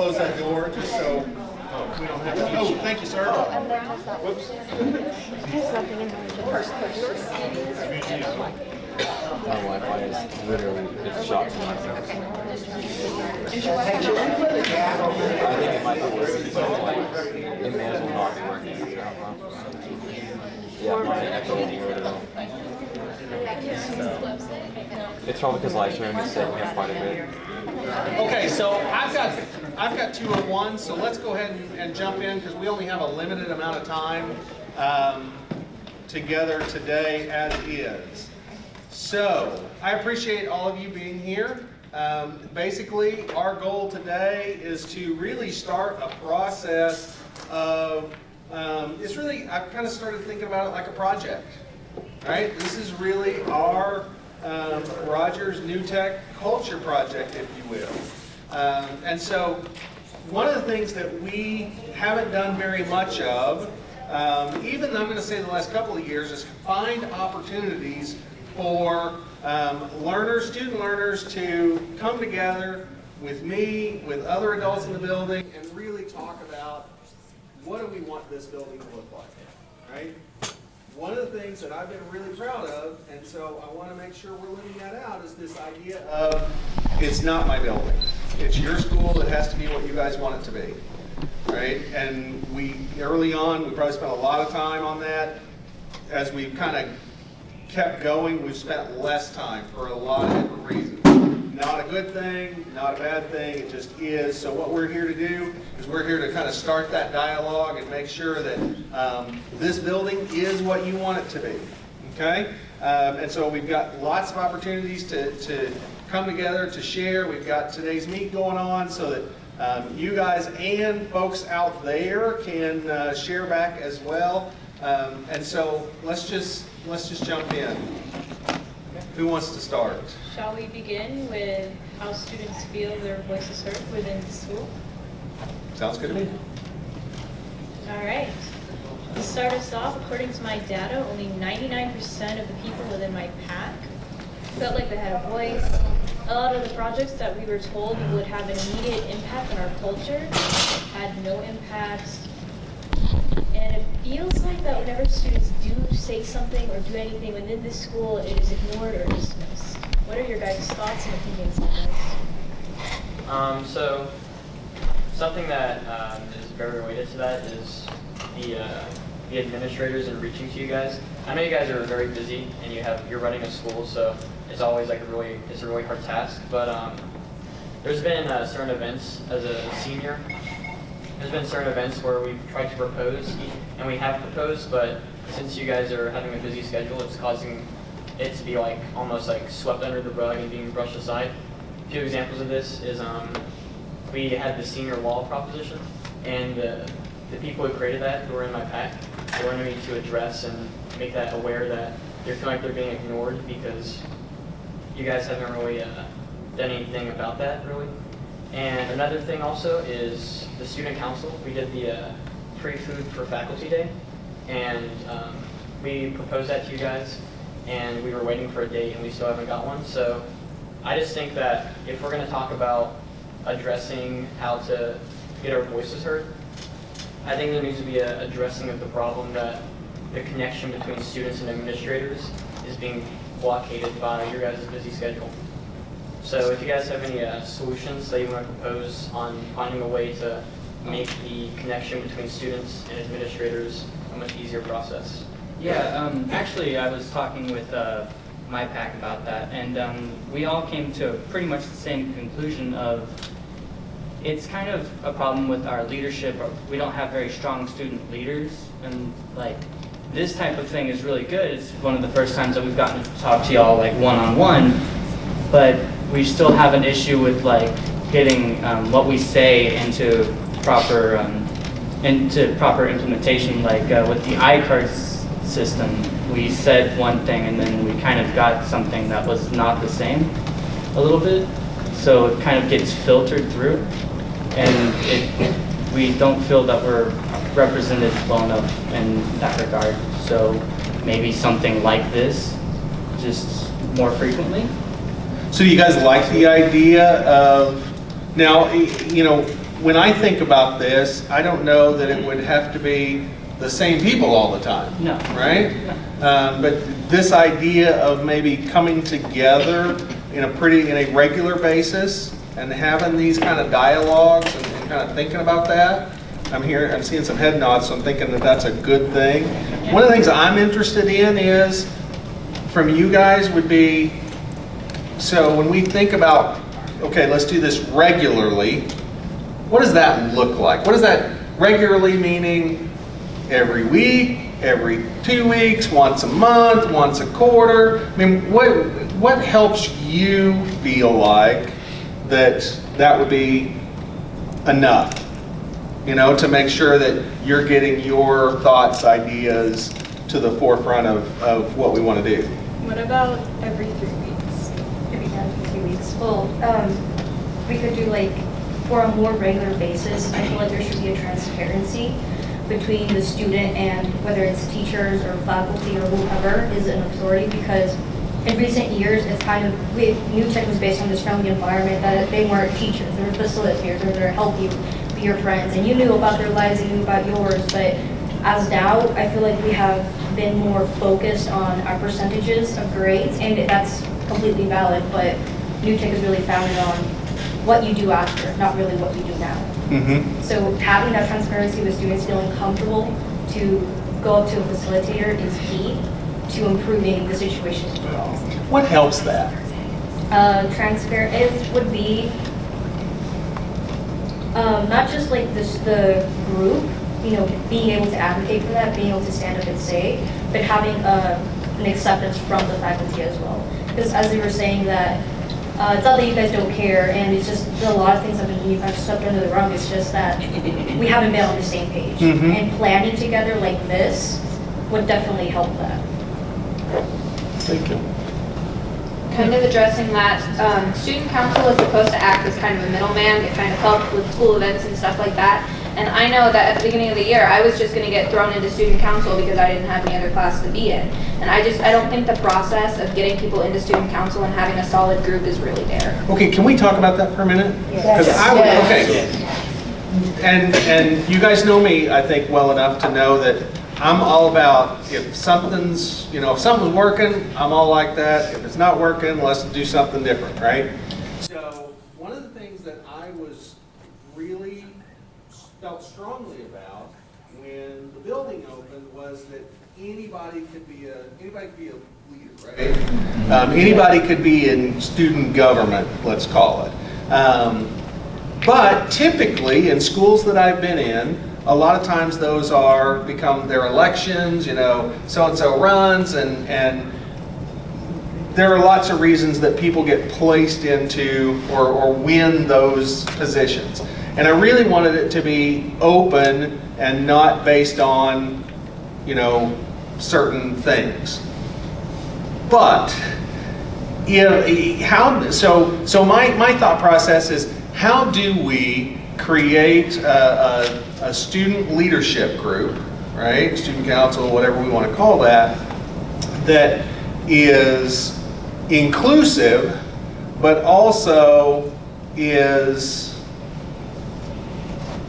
close that door just so we don't have to. Oh, thank you, sir. And then there's that. Whoops. There's nothing in there. First person. My Wi-Fi is literally, it's shot to my phone. I think it might be working, but like, it may as well not be working. Yeah, my echo won't work at all. So, it's probably because live streaming is taking up quite a bit. Okay, so I've got 201, so let's go ahead and jump in because we only have a limited amount of time together today as is. So I appreciate all of you being here. Basically, our goal today is to really start a process of, it's really, I've kind of started thinking about it like a project, right? This is really our Rogers New Tech Culture Project, if you will. And so one of the things that we haven't done very much of, even I'm going to say the last couple of years, is find opportunities for student learners to come together with me, with other adults in the building, and really talk about what do we want this building to look like, right? One of the things that I've been really proud of, and so I want to make sure we're living that out, is this idea of it's not my building. It's your school. It has to be what you guys want it to be, right? And early on, we probably spent a lot of time on that. As we've kind of kept going, we've spent less time for a lot of different reasons. Not a good thing, not a bad thing, it just is. So what we're here to do is we're here to kind of start that dialogue and make sure that this building is what you want it to be, okay? And so we've got lots of opportunities to come together, to share. We've got today's meet going on so that you guys and folks out there can share back as well. And so let's just jump in. Who wants to start? Shall we begin with how students feel their voices heard within the school? Sounds good to me. All right. To start us off, according to my data, only 99% of the people within my pack felt like they had a voice. A lot of the projects that we were told would have an immediate impact on our culture had no impact. And it feels like that whenever students do say something or do anything within this school, it is ignored or dismissed. What are your guys' thoughts and opinions on this? So something that is very related to that is the administrators and reaching to you guys. I know you guys are very busy and you're running a school, so it's always like it's a really hard task. But there's been certain events as a senior. There's been certain events where we've tried to propose, and we have proposed, but since you guys are having a busy schedule, it's causing it to be like almost like swept under the rug and being brushed aside. A few examples of this is we had the senior law proposition, and the people who created that, who were in my pack, they wanted me to address and make that aware that they feel like they're being ignored because you guys haven't really done anything about that, really. And another thing also is the student council. We did the free food for faculty day, and we proposed that to you guys, and we were waiting for a date, and we still haven't got one. So I just think that if we're going to talk about addressing how to get our voices heard, I think there needs to be an addressing of the problem that the connection between students and administrators is being blockaded by your guys' busy schedule. So if you guys have any solutions that you want to propose on finding a way to make the connection between students and administrators a much easier process. Yeah, actually I was talking with my pack about that, and we all came to pretty much the same conclusion of it's kind of a problem with our leadership. We don't have very strong student leaders, and like this type of thing is really good. It's one of the first times that we've gotten to talk to y'all like one-on-one, but we still have an issue with like getting what we say into proper implementation. Like with the iCards system, we said one thing and then we kind of got something that was not the same a little bit. So it kind of gets filtered through, and we don't feel that we're represented well enough in that regard. So maybe something like this, just more frequently. So you guys like the idea of, now, you know, when I think about this, I don't know that it would have to be the same people all the time. No. Right? But this idea of maybe coming together in a regular basis and having these kind of dialogues and kind of thinking about that. I'm seeing some head nods, so I'm thinking that that's a good thing. One of the things I'm interested in is, from you guys, would be, so when we think about, okay, let's do this regularly, what does that look like? What does that regularly meaning? Every week, every 2 weeks, once a month, once a quarter? I mean, what helps you feel like that would be enough, you know, to make sure that you're getting your thoughts, ideas to the forefront of what we want to do? What about every 3 weeks? Every time for 3 weeks. Well, we could do like, for a more regular basis, I feel like there should be a transparency between the student and whether it's teachers or faculty or whoever is an authority, because in recent years, it's kind of, New Tech was based on this friendly environment that they weren't teachers, they were facilitators, or they're help you be your friends, and you knew about their lives, you knew about yours, but as now, I feel like we have been more focused on our percentages of grades, and that's completely valid, but New Tech is really founded on what you do after, not really what you do now. Mm-hmm. So having that transparency with students feeling comfortable to go up to a facilitator is key to improving the situation overall. What helps that? Transparent, it would be not just like the group, you know, being able to advocate for that, being able to stand up and say, but having an acceptance from the faculty as well. Because as they were saying that, it's not that you guys don't care, and it's just a lot of things have been swept under the rug. It's just that we haven't been on the same page. Mhm. And planning together like this would definitely help that. Thank you. Kind of addressing that, student council is supposed to act as kind of a middleman, to kind of help with school events and stuff like that. And I know that at the beginning of the year, I was just going to get thrown into student council because I didn't have any other class to be in. And I don't think the process of getting people into student council and having a solid group is really there. Okay, can we talk about that for a minute? Yes. Okay. And you guys know me, I think, well enough to know that I'm all about, if something's working, I'm all like that. If it's not working, let's do something different, right? So one of the things that I was really felt strongly about when the building opened was that anybody could be a leader, right? Anybody could be in student government, let's call it. But typically in schools that I've been in, a lot of times those become their elections, you know, so-and-so runs, and there are lots of reasons that people get placed into or win those positions. And I really wanted it to be open and not based on, you know, certain things. But so my thought process is, how do we create a student leadership group, right? Student council, whatever we want to call that, that is inclusive, but also is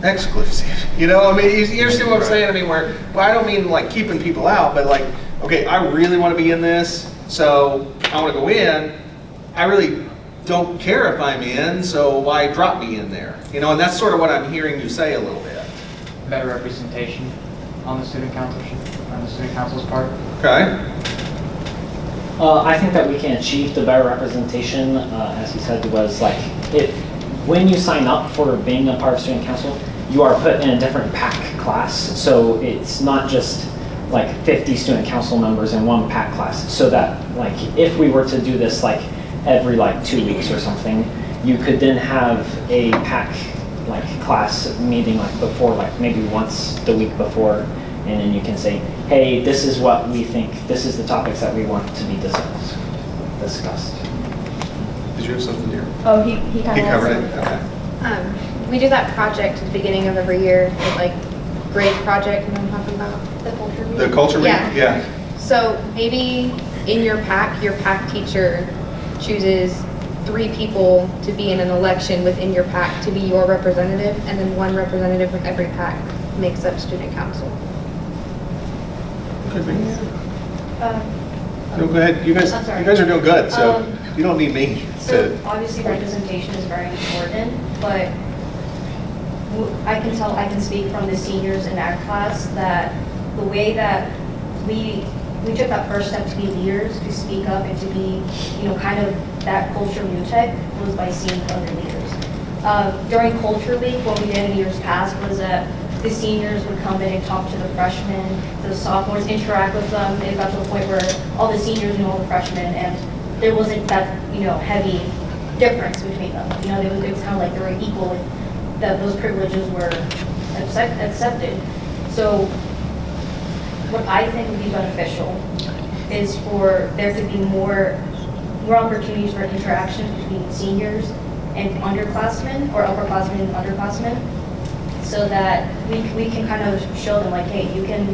exclusive. You know, I mean, you understand what I'm saying? I mean, well, I don't mean like keeping people out, but like, okay, I really want to be in this, so I want to go in. I really don't care if I'm in, so why drop me in there? You know, and that's sort of what I'm hearing you say a little bit. Better representation on the student council's part. Okay. I think that we can achieve the better representation, as he said, was like, when you sign up for being a part of student council, you are put in a different PAC class. So it's not just like 50 student council members in one PAC class. So that like, if we were to do this like every like 2 weeks or something, you could then have a PAC like class meeting like before, like maybe once the week before, and then you can say, hey, this is what we think, this is the topics that we want to be discussed. Did you have something here? Oh, he kind He of covered it? Okay. We do that project at the beginning of every year, like grade project, you know what I'm talking about? The culture meeting. The culture week? Yeah. Yeah. So maybe in your PAC teacher chooses 3 people to be in an election within your PAC to be your representative, and then 1 representative from every PAC makes up student council. Could be. Um, No, go ahead. You guys I'm sorry. are doing good, so Um, you don't need me So to. obviously representation is very important, but I can speak from the seniors in our class that the way that we took that first step to be leaders, to speak up and to be, kind of that culture tech was by seeing other leaders. During Culture Week, what we did in years past was that the seniors would come in and talk to the freshmen, the sophomores, interact with them. It got to a point where all the seniors knew all the freshmen, and there wasn't that, heavy difference between them. It was kind of like they were equal, that those privileges were accepted. So what I think would be beneficial is for there to be more opportunities for interaction between seniors and underclassmen, or upperclassmen and underclassmen, so that we can kind of show them like, hey, you can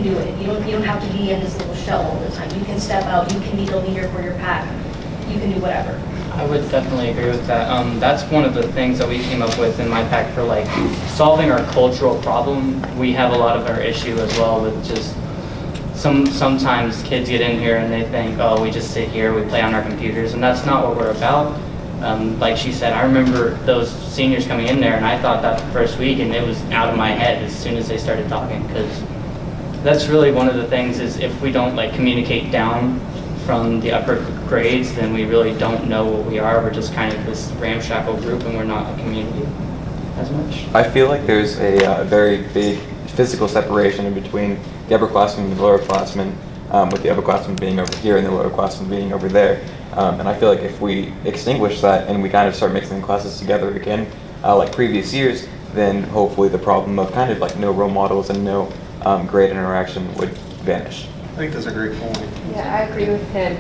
do it. You don't have to be in this little shell all the time. You can step out. You can be the leader for your pack. You can do whatever. I would definitely agree with that. That's one of the things that we came up with in my pack for like solving our cultural problem. We have a lot of our issue as well with just sometimes kids get in here and they think, oh, we just sit here, we play on our computers, and that's not what we're about. Like she said, I remember those seniors coming in there, and I thought that the first week, and it was out of my head as soon as they started talking, because that's really one of the things is if we don't like communicate down from the upper grades, then we really don't know what we are. We're just kind of this ramshackle group, and we're not a community as much. I feel like there's a very big physical separation in between the upperclassmen and the lowerclassmen, with the upperclassmen being over here and the lowerclassmen being over there. And I feel like if we extinguish that and we kind of start mixing classes together again, like previous years, then hopefully the problem of kind of like no role models and no grade interaction would vanish. I think that's a great point. Yeah, I agree with him.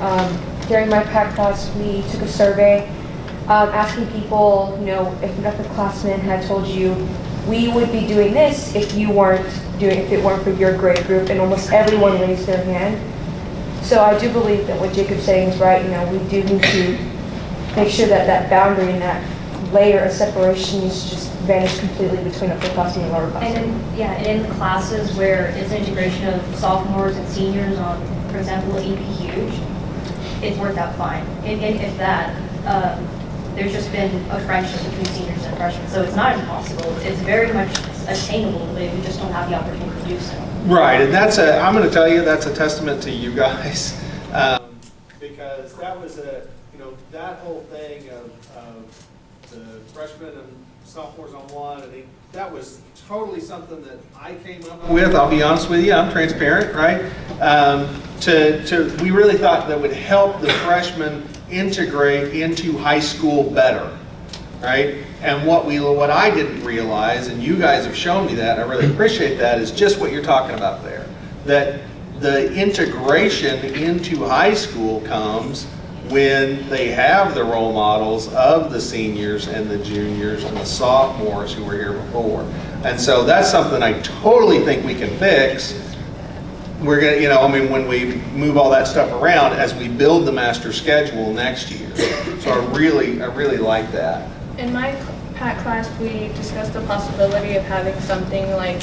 During my PAC class, we took a survey asking people, if an upperclassman had told you, we would be doing this if it weren't for your grade group, and almost everyone raised their hand. So I do believe that what Jacob's saying is right. We do need to make sure that that boundary and that layer of separation is just vanished completely between upperclassmen and lowerclassmen. And in the classes where it's an integration of sophomores and seniors on, for example, EP Huge, it's worked out fine. And if that, there's just been a friendship between seniors and freshmen. So it's not impossible. It's very much attainable, but we just don't have the opportunity to do so. Right, and I'm going to tell you, that's a testament to you guys, because that was that whole thing of the freshmen and sophomores on one, that was totally something that I came up with. I'll be honest with you, I'm transparent, right? We really thought that would help the freshmen integrate into high school better, right? And what I didn't realize, and you guys have shown me that, and I really appreciate that, is just what you're talking about there. That the integration into high school comes when they have the role models of the seniors and the juniors and the sophomores who were here before. And so that's something I totally think we can fix. We're gonna, when we move all that stuff around as we build the master schedule next year. So I really like that. In my PAC class, we discussed the possibility of having something like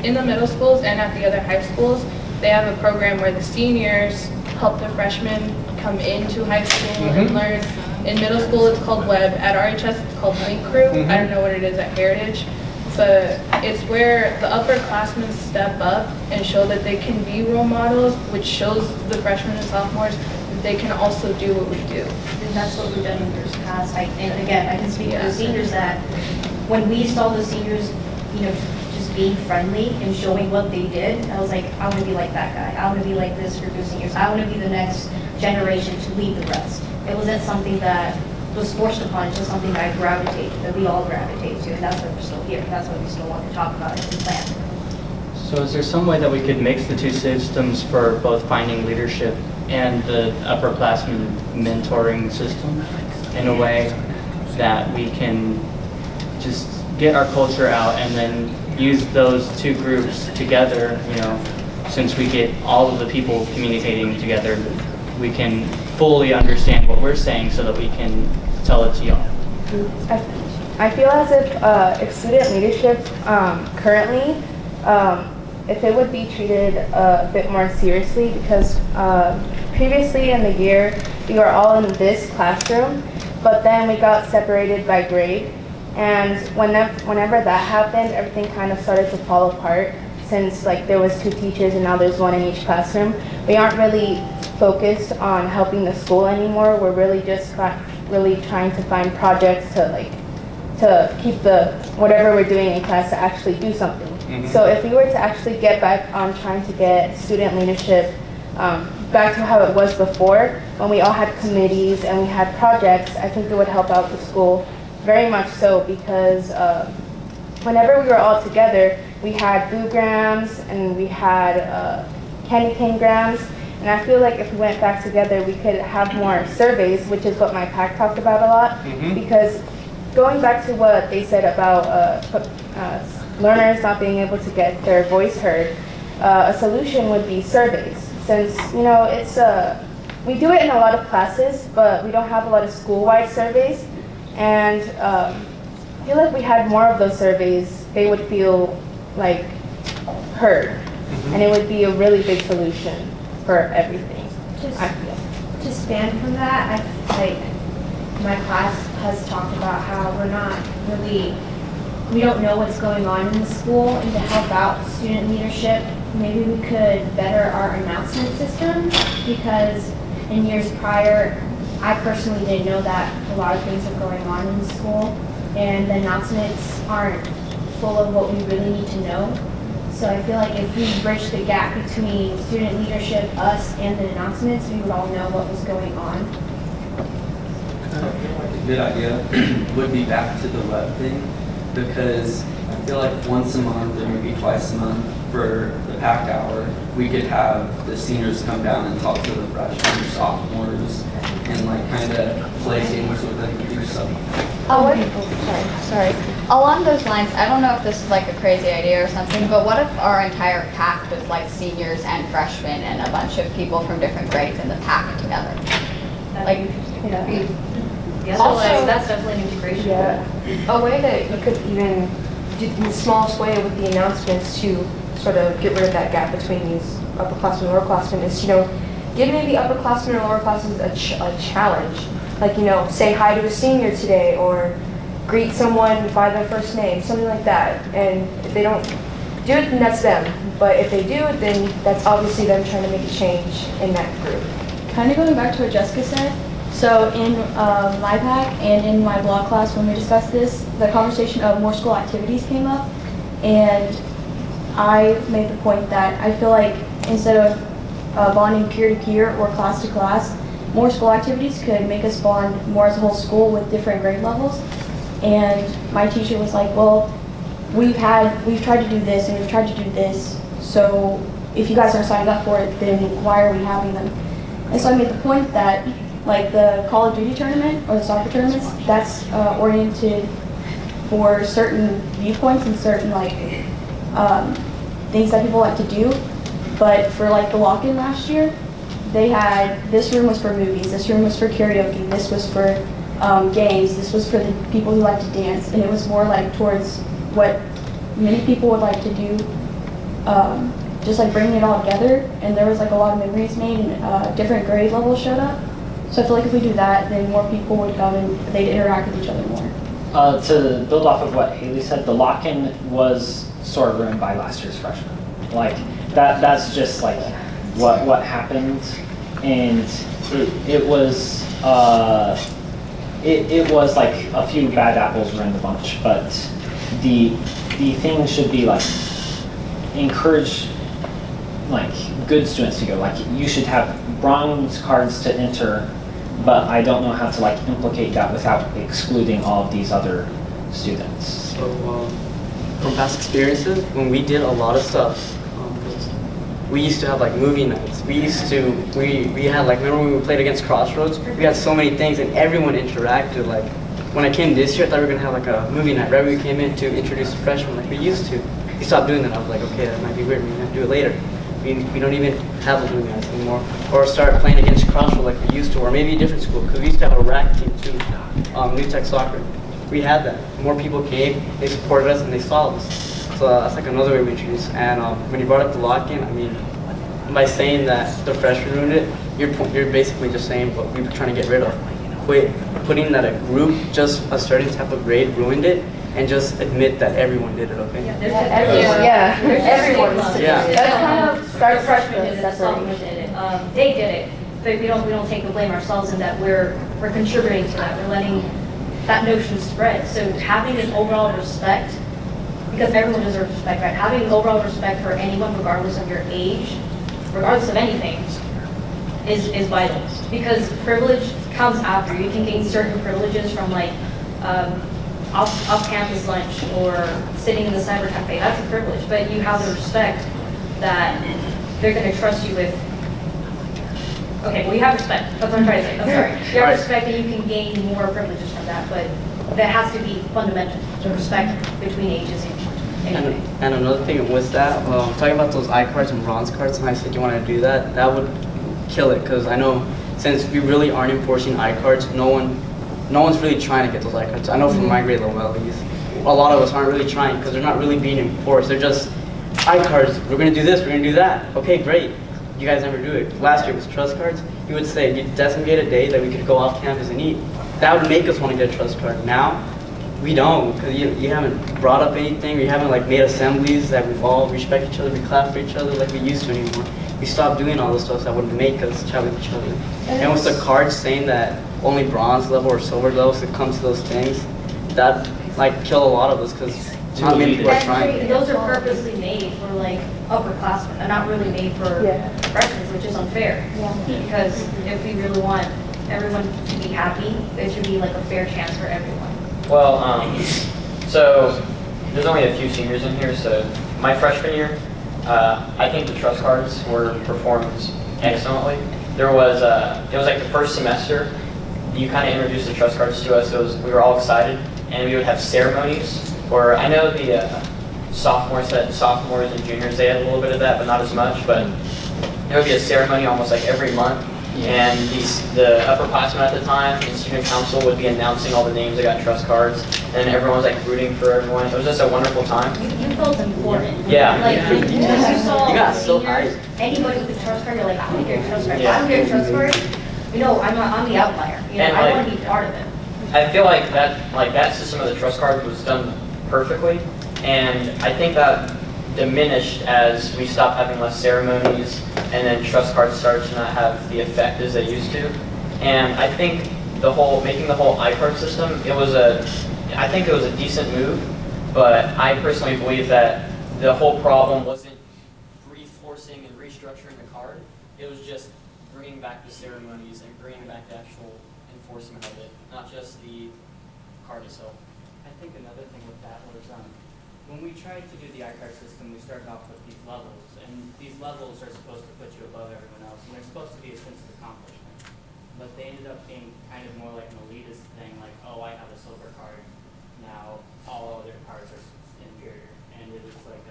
in the middle schools and at the other high schools, they have a program where the seniors help the freshmen come into high school and learn. In middle school, it's called Web. At RHS, it's called Link Crew. I don't know what it is at Heritage. But it's where the upperclassmen step up and show that they can be role models, which shows the freshmen and sophomores that they can also do what we do. And that's what we've done in years past. And again, I can speak to the seniors that when we saw the seniors, just being friendly and showing what they did, I was like, I want to be like that guy. I want to be like this group of seniors. I want to be the next generation to lead the rest. It wasn't something that was forced upon. It's just something that that we all gravitate to, and that's why we're still here. That's why we still want to talk about it and plan. So is there some way that we could mix the two systems for both finding leadership and the upperclassmen mentoring system in a way that we can just get our culture out and then use those two groups together, since we get all of the people communicating together, we can fully understand what we're saying so that we can tell it to y'all. I feel as if student leadership currently, if it would be treated a bit more seriously, because previously in the year we were all in this classroom, but then we got separated by grade, and whenever that happened, everything kind of started to fall apart. Since like there was 2 teachers and now there's 1 in each classroom, we aren't really focused on helping the school anymore. We're really just really trying to find projects to keep whatever we're doing in class to actually do something. So if we were to actually get back on trying to get student leadership back to how it was before, when we all had committees and we had projects, I think it would help out the school very much so, because whenever we were all together, we had boo grams and we had candy cane grams, and I feel like if we went back together, we could have more surveys, which is what my PAC talked about a lot, because going back to what they said about learners not being able to get their voice heard, a solution would be surveys. Since, you know, it's we do it in a lot of classes, but we don't have a lot of school-wide surveys, and I feel like we had more of those surveys, they would feel like heard, and it would be a really big solution for everything. I feel. To expand from that, like my class has talked about how we don't know what's going on in the school, and to help out student leadership, maybe we could better our announcement system, because in years prior, I personally didn't know that a lot of things are going on in the school, and the announcements aren't full of what we really need to know. So I feel like if we bridge the gap between student leadership, us, and the announcements, we would all know what was going on. I feel like a good idea would be back to the web thing, because I feel like once a month or maybe twice a month for the PAC hour, we could have the seniors come down and talk to the freshmen or sophomores and like kind of play games with them and do something. Sorry. Along those lines, I don't know if this is like a crazy idea or something, but what if our entire PAC was like seniors and freshmen and a bunch of people from different grades in the PAC together? Like, Yeah, Also- that's definitely an integration. Yeah. A way that you could even do in the smallest way with the announcements to sort of get rid of that gap between these upperclassmen and lowerclassmen is, give maybe upperclassmen or lowerclassmen a challenge. Like, say hi to a senior today, or greet someone by their first name, something like that. And if they don't do it, then that's them. But if they do, then that's obviously them trying to make a change in that group. Kind of going back to what Jessica said, so in my PAC and in my blog class when we discussed this, the conversation of more school activities came up, and I made the point that I feel like instead of bonding peer to peer or class to class, more school activities could make us bond more as a whole school with different grade levels. And my teacher was like, well, we've tried to do this and we've tried to do this, so if you guys are signing up for it, then why are we having them? And so I made the point that like the Call of Duty tournament or the soccer tournaments, that's oriented for certain viewpoints and certain things that people like to do. But for like the lock-in last year, they had, this room was for movies, this room was for karaoke, this was for games, this was for the people who like to dance, and it was more like towards what many people would like to do, just like bringing it all together. And there was like a lot of memories made, and different grade levels showed up. So I feel like if we do that, then more people would come and they'd interact with each other more. To build off of what Haley said, the lock-in was sort of ruined by last year's freshmen. Like that's just like what happened, and it was like a few bad apples were in the bunch. But the thing should be like encourage like good students to go. Like you should have bronze cards to enter, but I don't know how to like implicate that without excluding all of these other students. So from past experiences, when we did a lot of stuff, we used to have like movie nights. We had like, remember when we played against Crossroads? We had so many things and everyone interacted. Like when I came this year, I thought we were gonna have like a movie night right when we came in to introduce the freshmen like we used to. We stopped doing that. I was like, okay, that might be weird. We're gonna do it later. We don't even have those movie nights anymore. Or start playing against Crossroad like we used to, or maybe a different school, because we used to have a rack team too, New Tech Soccer. We had that. More people came, they supported us, and they saw us. So that's like another way we introduced. And when you brought up the lock-in, I mean, by saying that the freshmen ruined it, you're basically just saying what we were trying to get rid of. Quit putting that a group, just a certain type of grade ruined it, and just admit that everyone did it, okay? Everyone. Yeah. That's kind of start freshman did it, sophomore did it, they did it, but we don't take the blame ourselves in that we're contributing to that, we're letting that notion spread. So having an overall respect, because everyone deserves respect, right? Having overall respect for anyone regardless of your age, regardless of anything, is vital. Because privilege comes after. You can gain certain privileges from like off-campus lunch or sitting in the cyber cafe. That's a privilege, but you have the respect that they're going to trust you with. Okay, well, you have respect. That's what I'm trying to say. I'm sorry. You have respect and you can gain more privileges from that, but that has to be fundamental, the respect between ages and anything. And another thing with that, talking about those I-cards and bronze cards, and I said you want to do that, that would kill it, because I know since we really aren't enforcing I-cards, no one's really trying to get those I-cards. I know from my grade level at least, a lot of us aren't really trying because they're not really being enforced. They're just I-cards, we're going to do this, we're going to do that. Okay, great. You guys never do it. Last year was trust cards. You would say, you designate a day that we could go off campus and eat. That would make us want to get a trust card. Now, we don't, because you haven't brought up anything, we haven't like made assemblies that we all respect each other, we clap for each other like we used to anymore. We stopped doing all this stuff that would make us chat with each other. And with the cards saying that only bronze level or silver levels that come to those things, that like kill a lot of us because not many people are trying. Those are purposely made for like upperclassmen, they're not really made for freshmen, which is unfair. Because if we really want everyone to be happy, there should be like a fair chance for everyone. Well, so there's only a few seniors in here, so my freshman year, I think the trust cards were performed excellently. It was like the first semester, you kind of introduced the trust cards to us, we were all excited, and we would have ceremonies, or I know the sophomores and juniors, they had a little bit of that, but not as much, but there would be a ceremony almost like every month, and the upperclassmen at the time and student council would be announcing all the names that got trust cards, and everyone was like rooting for everyone. It was just a wonderful time. You felt important. Yeah. Like, you saw You got so seniors, anybody with a trust card, you're like, I want to get a trust card. If I don't get a trust card, you know, I'm the outlier. You know, And, I like, want to be part of it. I feel like that system of the trust card was done perfectly, and I think that diminished as we stopped having less ceremonies, and then trust cards started to not have the effect as they used to. And I think making the whole I-card system, I think it was a decent move, but I personally believe that the whole problem wasn't reinforcing and restructuring the card. It was just bringing back the ceremonies and bringing back the actual enforcement of it, not just the card itself. I think another thing with that was when we tried to do the I-card system, we started off with these levels, and these levels are supposed to put you above everyone else, and they're supposed to be a sense of accomplishment. But they ended up being kind of more like an elitist thing, like, oh, I have a silver card, now all other cards are inferior. And it was like,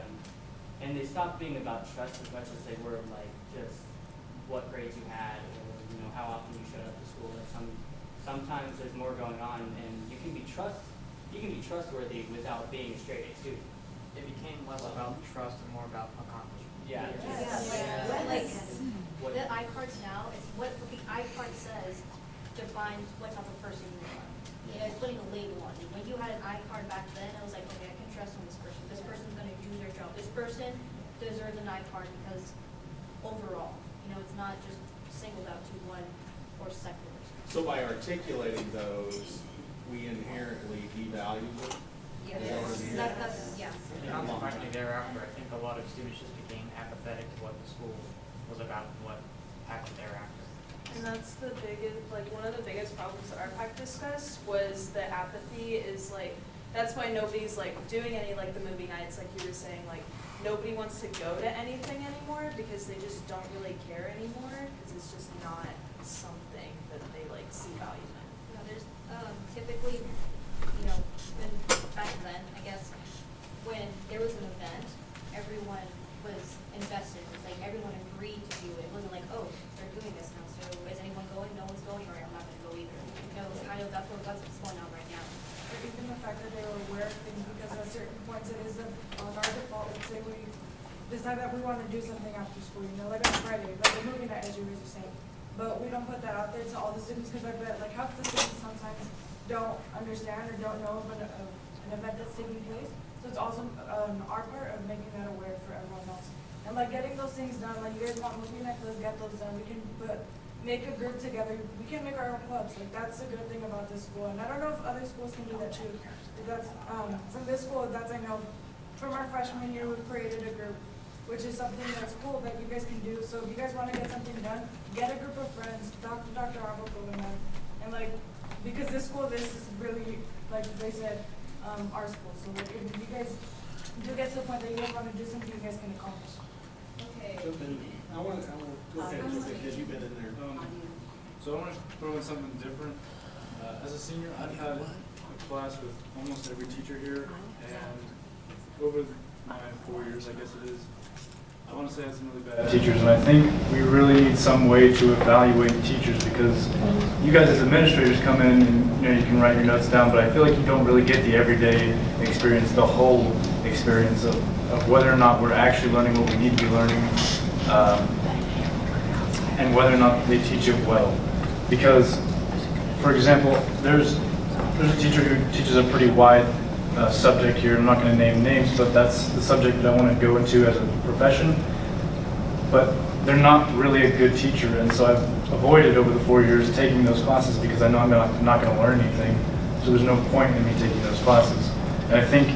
and they stopped being about trust as much as they were like just what grades you had, or how often you showed up to school. Like sometimes there's more going on, and you can be trustworthy without being a straight A student. It became less about trust and more about accomplishment. Yeah. Like the I-cards now, it's what the I-card says defines what type of person you are. You know, it's putting a label on you. When you had an I-card back then, it was like, okay, I can trust on this person. This person's going to do their job. This person deserves an I-card because overall, it's not just singled out to one or secular. So by articulating those, we inherently devalue them? Consequently thereafter, I think a lot of students just became apathetic to what the school was about and what happened thereafter. And that's the biggest, one of the biggest problems that our pack discussed was the apathy is that's why nobody's doing any the movie nights, like you were saying, nobody wants to go to anything anymore because they just don't really care anymore because it's just not something that they see value in. There's typically, back then, I guess, when there was an event, everyone was invested. It's like everyone agreed to do it. It wasn't like, oh, they're doing this now, so is anyone going? No one's going, or I'm not gonna go either. You know, it's kind of, that's what's going on right now. Or even the fact that they were aware of things, because at certain points it is on our default. Let's say we decide that we want to do something after school, you know, like on Friday, like a movie night, as you were just saying. But we don't put that out there to all the students, because I bet like half the students sometimes don't understand or don't know of an event that's taking place. So it's also on our part of making that aware for everyone else. And like getting those things done, like you guys want movie nights, let's get those done. We can make a group together. We can make our own clubs. Like that's the good thing about this school. And I don't know if other schools can do that too. That's from this school, that's I know. From our freshman year, we've created a group, which is something that's cool that you guys can do. So if you guys want to get something done, get a group of friends, talk to Dr. Arbuckle and them. And like, because this school, this is really, like they said, our school. So like, if you guys do get to the point that you guys want to do something, you guys can accomplish. Okay. I want to go ahead, because you've been in there. So I want to throw in something different. As a senior, I've had a class with almost every teacher here, and over my 4 years, I guess it is, I want to say I had some really bad teachers, and I think we really need some way to evaluate teachers, because you guys as administrators come in and you can write your notes down, but I feel like you don't really get the everyday experience, the whole experience of whether or not we're actually learning what we need to be learning, and whether or not they teach it well. Because, for example, there's a teacher who teaches a pretty wide subject here. I'm not going to name names, but that's the subject that I want to go into as a profession. But they're not really a good teacher, and so I've avoided over the 4 years taking those classes because I know I'm not going to learn anything. So there's no point in me taking those classes. And I think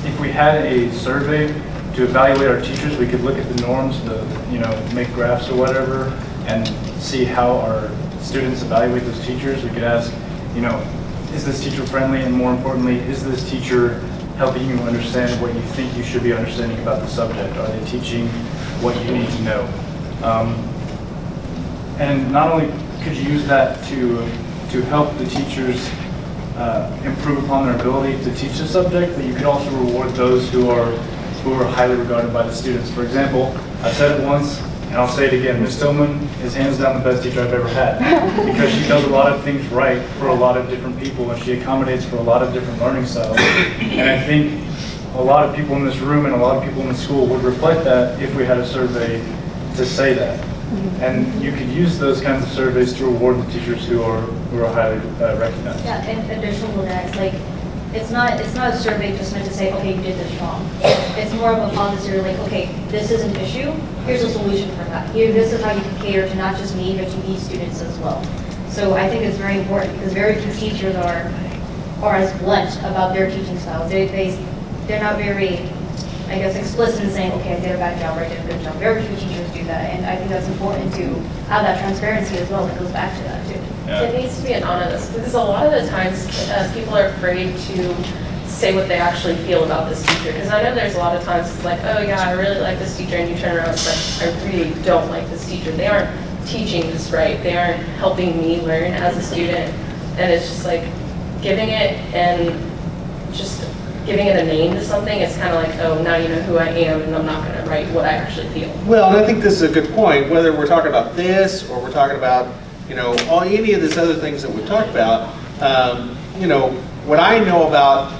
if we had a survey to evaluate our teachers, we could look at the norms, make graphs or whatever, and see how our students evaluate those teachers. We could ask, is this teacher friendly, and more importantly, is this teacher helping you understand what you think you should be understanding about the subject? Are they teaching what you need to know? And not only could you use that to help the teachers improve upon their ability to teach the subject, but you could also reward those who are highly regarded by the students. For example, I said it once, and I'll say it again, Ms. Tillman is hands down the best teacher I've ever had, because she does a lot of things right for a lot of different people, and she accommodates for a lot of different learning styles. And I think a lot of people in this room and a lot of people in the school would reflect that if we had a survey to say that. And you could use those kinds of surveys to reward the teachers who are highly recognized. Yeah, and additional to that, like, it's not a survey just meant to say, okay, you did this wrong. It's more of a policy, like, okay, this is an issue, here's a solution for that. This is how you can cater to not just me, but to these students as well. So I think it's very important, because very few teachers are as blunt about their teaching styles. They're not very, I guess, explicit in saying, okay, I did a bad job, or I did a good job. Very few teachers do that, and I think that's important to have that transparency as well. That goes back to that too. Yeah. It needs to be an honest, because a lot of the times people are afraid to say what they actually feel about this teacher. Because I know there's a lot of times it's like, oh yeah, I really like this teacher, and you turn around and it's like, I really don't like this teacher. They aren't teaching this right. They aren't helping me learn as a student. And it's just like giving it a name to something. It's kind of like, oh, now you know who I am, and I'm not going to write what I actually feel. Well, and I think this is a good point, whether we're talking about this or we're talking about, any of these other things that we've talked about. What I know about,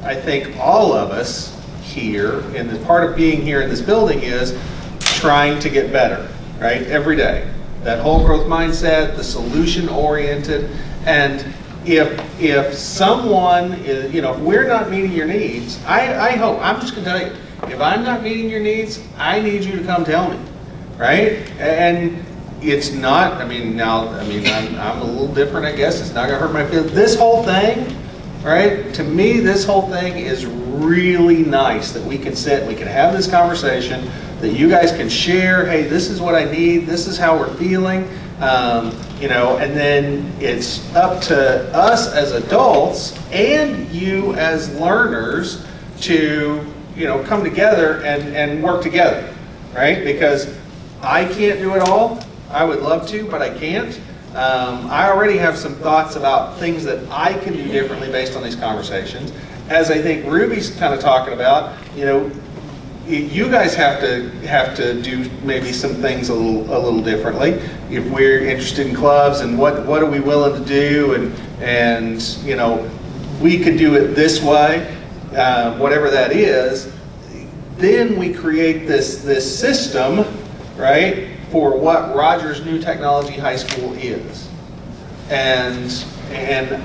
I think all of us here, and the part of being here in this building is trying to get better, right? Every day. That whole growth mindset, the solution oriented, and if someone is, if we're not meeting your needs, I hope, I'm just going to tell you, if I'm not meeting your needs, I need you to come tell me, right? And it's not, I'm a little different, I guess. It's not going to hurt my feelings. This whole thing, right? To me, this whole thing is really nice that we can sit, we can have this conversation, that you guys can share, hey, this is what I need, this is how we're feeling. And then it's up to us as adults and you as learners to, come together and work together, right? Because I can't do it all. I would love to, but I can't. I already have some thoughts about things that I can do differently based on these conversations. As I think Ruby's kind of talking about, you know, you guys have to do maybe some things a little differently. If we're interested in clubs and what are we willing to do, and you know, we could do it this way, whatever that is. Then we create this system, right, for what Rogers New Technology High School is. And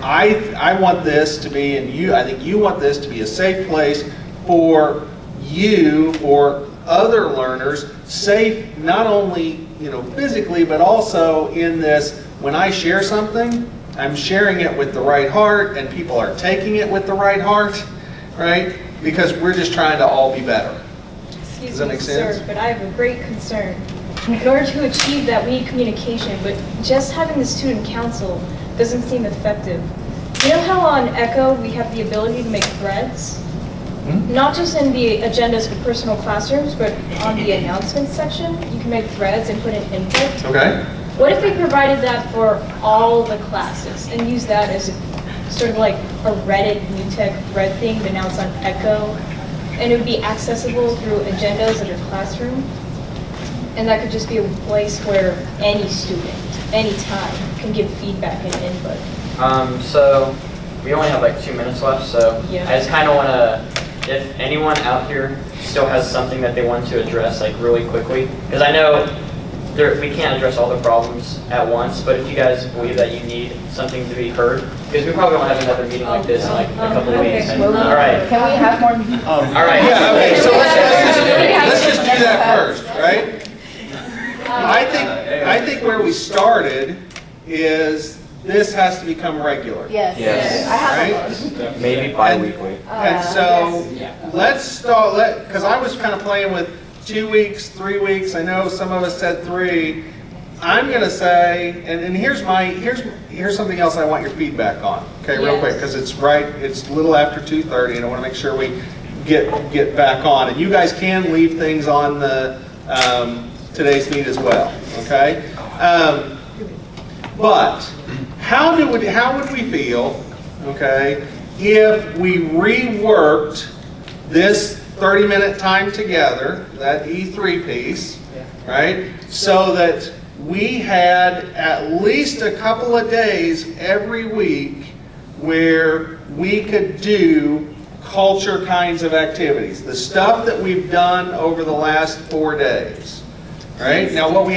I want this to be, and I think you want this to be a safe place for you, for other learners, safe not only, you know, physically, but also in this, when I share something, I'm sharing it with the right heart, and people are taking it with the right heart, right? Because we're just trying to all be better. Does that make sense? Sir, but I have a great concern. In order to achieve that, we need communication, but just having the student council doesn't seem effective. You know how on Echo we have the ability to make threads? Not just in the agendas for personal classrooms, but on the announcements section, you can make threads and put in input. Okay. What if we provided that for all the classes and use that as sort of like a Reddit New Tech thread thing, but now it's on Echo, and it would be accessible through agendas in your classroom? And that could just be a place where any student, anytime, can give feedback and input. So we only have like 2 minutes left, so Yeah. I just kind of want to, if anyone out here still has something that they want to address like really quickly, because I know we can't address all the problems at once, but if you guys believe that you need something to be heard, because we probably won't have another meeting like this in like a couple of weeks. And, all right. Can we have more? All right. Yeah, okay, so let's just do that first, right? I think where we started is this has to become regular. Yes. Yes. I have Right? Maybe bi-weekly. And so let's start, because I was kind of playing with 2 weeks, 3 weeks. I know some of us said 3. I'm going to say, and here's something else I want your feedback on. Okay, real quick, because it's a little after 2:30, and I want to make sure we get back on. And you guys can leave things on the today's meet as well. Okay, but how would we feel, okay, if we reworked this 30-minute time together, that E3 piece, right, so that we had at least a couple of days every week where we could do culture kinds of activities, the stuff that we've done over the last 4 days. Right? Now what we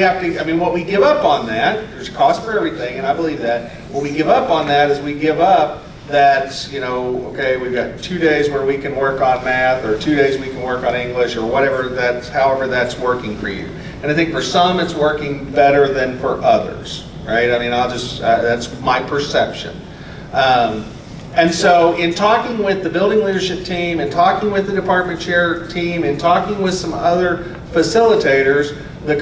give up on that, there's a cost for everything, and I believe that. What we give up on that is we give up that, you know, okay, we've got 2 days where we can work on math, or 2 days we can work on English, or however that's working for you. And I think for some it's working better than for others, right? I mean, that's my perception. And so in talking with the building leadership team, and talking with the department chair team, and talking with some other facilitators, the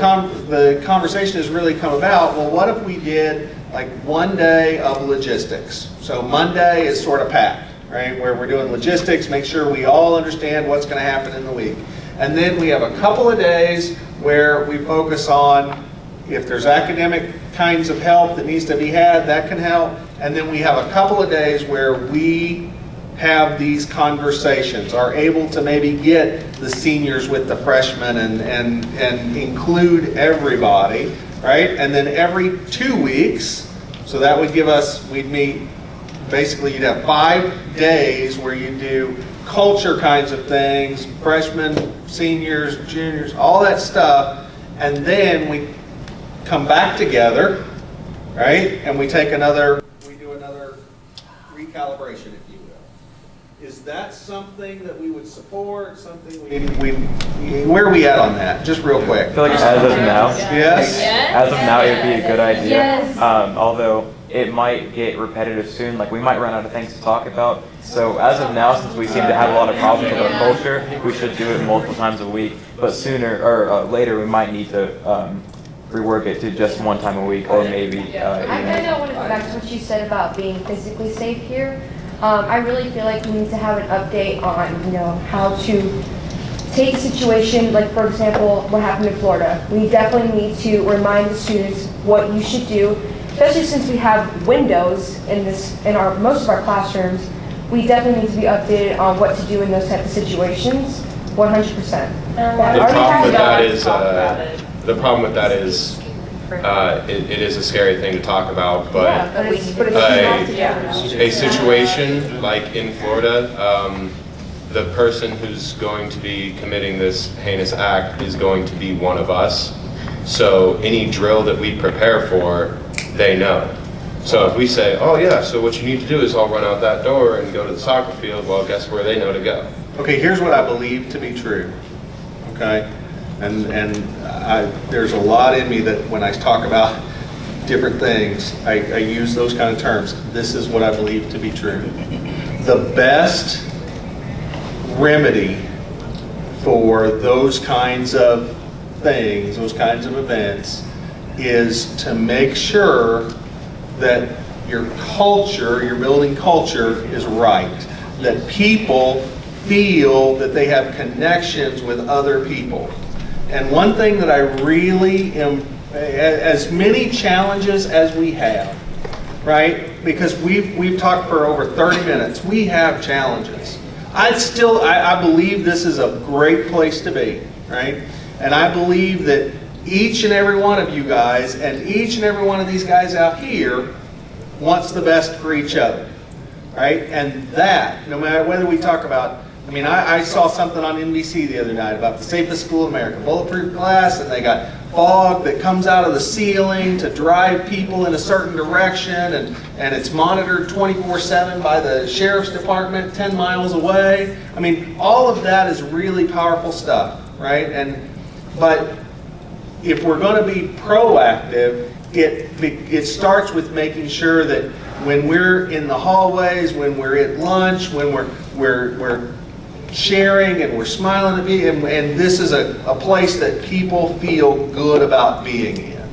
conversation has really come about, well, what if we did like 1 day of logistics? So Monday is sort of packed, right, where we're doing logistics, make sure we all understand what's going to happen in the week. And then we have a couple of days where we focus on if there's academic kinds of help that needs to be had, that can help. And then we have a couple of days where we have these conversations, are able to maybe get the seniors with the freshmen and include everybody, right? And then every 2 weeks, so that would give us, we'd meet, basically you'd have 5 days where you do culture kinds of things, freshmen, seniors, juniors, all that stuff, and then we come back together, right? And we do another recalibration, if you will. Is that something that we would support? Something where are we at on that? Just real quick. I feel like as of now, yes. As of now, it would be a good idea. Yes. Although it might get repetitive soon. Like we might run out of things to talk about. So as of now, since we seem to have a lot of problems with our culture, we should do it multiple times a week. But sooner or later, we might need to rework it to just 1 time a week, or maybe. I kind of want to go back to what you said about being physically safe here. I really feel like we need to have an update on, you know, how to take a situation, like for example, what happened in Florida. We definitely need to remind the students what you should do especially since we have windows in most of our classrooms, we definitely need to be updated on what to do in those type of situations, 100%. The problem with that is it is a scary thing to talk about, but a situation like in Florida, the person who's going to be committing this heinous act is going to be one of us. So any drill that we prepare for, they know. So if we say, oh yeah, so what you need to do is all run out that door and go to the soccer field, well, guess where they know to go. Okay, here's what I believe to be true, okay? And there's a lot in me that when I talk about different things, I use those kind of terms. This is what I believe to be true. The best remedy for those kinds of things, those kinds of events, is to make sure that your culture, your building culture is right. That people feel that they have connections with other people. And one thing that I really am, as many challenges as we have, right? Because we've talked for over 30 minutes, we have challenges. I believe this is a great place to be, right? And I believe that each and every one of you guys and each and every one of these guys out here wants the best for each other, right? And that, no matter whether we talk about, I saw something on NBC the other night about the safest school in America, bulletproof glass, and they got fog that comes out of the ceiling to drive people in a certain direction, and it's monitored 24/7 by the sheriff's department 10 miles away. All of that is really powerful stuff, right? But if we're going to be proactive, it starts with making sure that when we're in the hallways, when we're at lunch, when we're sharing and we're smiling at me, and this is a place that people feel good about being in,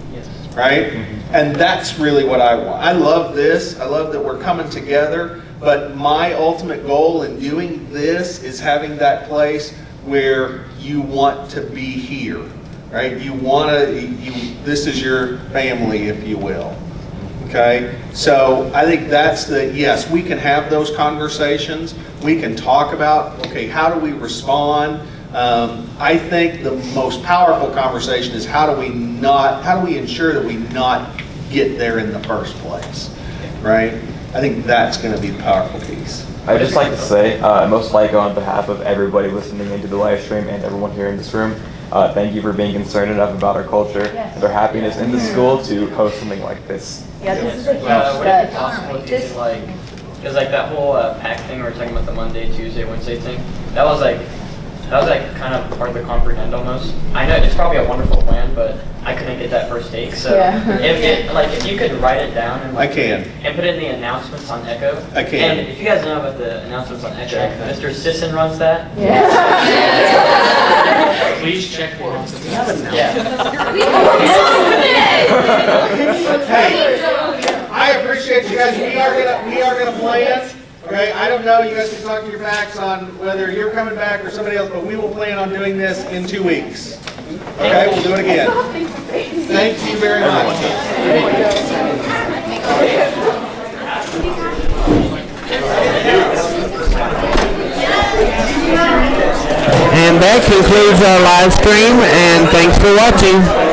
right? And that's really what I want. I love this. I love that we're coming together, but my ultimate goal in doing this is having that place where you want to be here, right? This is your family, if you will. Okay, so I think that's yes, we can have those conversations. We can talk about, okay, how do we respond? I think the most powerful conversation is how do we ensure that we not get there in the first place, right? I think that's going to be the powerful piece. I'd just like to say, most likely on behalf of everybody listening into the live stream and everyone here in this room, thank you for being concerned enough about our culture and our happiness in the school to host something like this. Yeah, this is a huge would it be possible if you could because that whole pack thing we were talking about, the Monday, Tuesday, Wednesday thing, that was kind of part of the comprehend almost. I know it's probably a wonderful plan, but I couldn't get that first take. So if you could write it down and I can. And put it in the announcements on Echo. I can. And if you guys know about the announcements on Echo, Mr. Sisson runs that. Please check the announcements. Hey, I appreciate you guys. We are gonna plan. Okay, I don't know. You guys can talk to your packs on whether you're coming back or somebody else, but we will plan on doing this in 2 weeks. Okay, we'll do it again. Thank you very much. And that concludes our live stream, and thanks for watching.